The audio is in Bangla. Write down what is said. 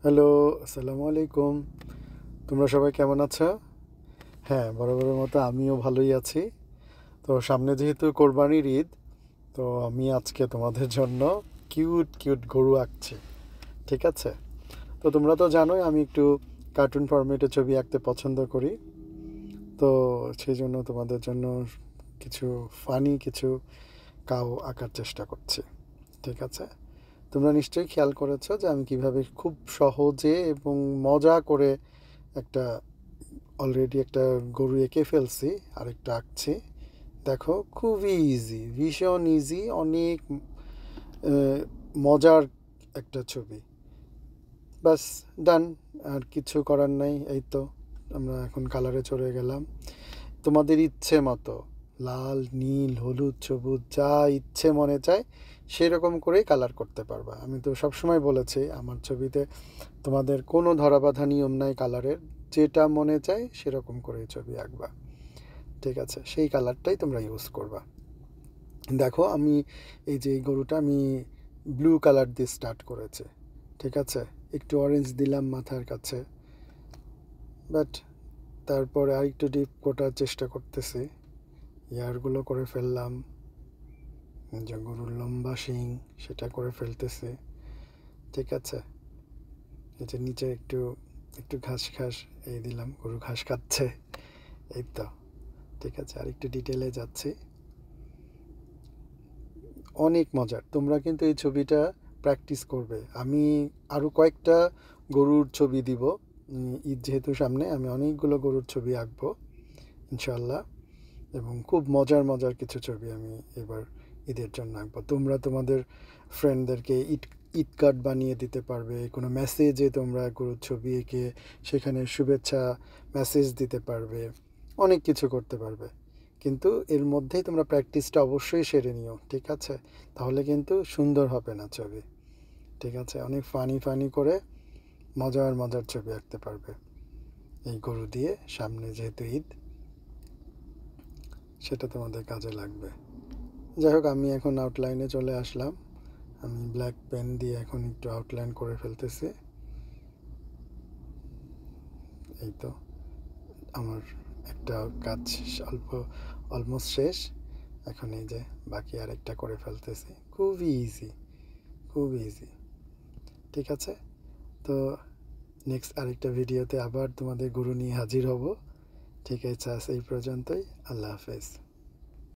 হ্যালো, আসসালামু আলাইকুম। তোমরা সবাই কেমন আছো? হ্যাঁ, বরাবরের মতো আমিও ভালোই আছি। তো সামনে যেহেতু কোরবানির ঈদ, তো আমি আজকে তোমাদের জন্য কিউট কিউট গরু আঁকছি। ঠিক আছে? তো তোমরা তো জানোই আমি একটু কার্টুন ফরম্যাটে ছবি আঁকতে পছন্দ করি। তো সেই জন্য তোমাদের জন্য কিছু ফানি কিছু কাউ আঁকার চেষ্টা করছি। ঠিক আছে? তোমরা নিশ্চয়ই খেয়াল করেছো যে আমি কিভাবে খুব সহজে এবং মজা করে একটা অলরেডি একটা গরু এঁকে ফেলছি, আরেকটা আঁকছি। দেখো, খুবই ইজি, ভীষণ ইজি, অনেক মজার একটা ছবি। বাস, ডান। আর কিছু করার নাই, এই তো আমরা এখন কালারে চলে গেলাম। তোমাদের ইচ্ছে মতো লাল, নীল, হলুদ, সবুজ যা ইচ্ছে মনে চায় সেরকম করেই কালার করতে পারবা। আমি তো সবসময় বলেছি আমার ছবিতে তোমাদের কোনো ধরাবাঁধা নিয়ম নাই কালারের, যেটা মনে চায় সেরকম করেই ছবি আঁকবা। ঠিক আছে, সেই কালারটাই তোমরা ইউজ করবা। দেখো, আমি এই যে এই গরুটা আমি ব্লু কালার দিয়ে স্টার্ট করেছে। ঠিক আছে, একটু অরেঞ্জ দিলাম মাথার কাছে, বাট তারপরে আর একটু ডিপ করার চেষ্টা করতেছি, ইয়ারগুলো করে ফেললাম, যে গরুর লম্বা শিং সেটা করে ফেলতেছি। ঠিক আছে, এই যে নিচে একটু একটু ঘাস ঘাস এই দিলাম, গরু ঘাস খাচ্ছে, এই তো। ঠিক আছে, আর একটু ডিটেলে যাচ্ছি। অনেক মজার, তোমরা কিন্তু এই ছবিটা প্র্যাকটিস করবে। আমি আরও কয়েকটা গরুর ছবি দিব। ঈদ যেহেতু সামনে, আমি অনেকগুলো গরুর ছবি আঁকবো ইনশাল্লাহ, এবং খুব মজার মজার কিছু ছবি আমি এবার ঈদের জন্য আঁকবো। তোমরা তোমাদের ফ্রেন্ডদেরকে ঈদ কার্ড বানিয়ে দিতে পারবে, কোনো মেসেজে তোমরা গরুর ছবি এঁকে সেখানে শুভেচ্ছা মেসেজ দিতে পারবে, অনেক কিছু করতে পারবে। কিন্তু এর মধ্যেই তোমরা প্র্যাকটিসটা অবশ্যই সেরে নিও। ঠিক আছে? তাহলে কিন্তু সুন্দর হবে না ছবি। ঠিক আছে, অনেক ফানি ফানি করে মজার মজার ছবি আঁকতে পারবে এই গরু দিয়ে। সামনে যেহেতু ঈদ, সেটা তোমাদের কাজে লাগবে। যাই হোক, আমি এখন আউটলাইনে চলে আসলাম। আমি ব্ল্যাক পেন দিয়ে এখন একটু আউটলাইন করে ফেলতেছি। এই তো আমার একটা কাজ অল্প অলমোস্ট শেষ। এখন এই যে বাকি আরেকটা করে ফেলতেছি, খুবই ইজি, খুব ইজি। ঠিক আছে, তো নেক্সট আরেকটা ভিডিওতে আবার তোমাদের গরু নিয়ে হাজির হব। ঠিক আছে, আজ এই পর্যন্তই। আল্লাহ হাফেজ।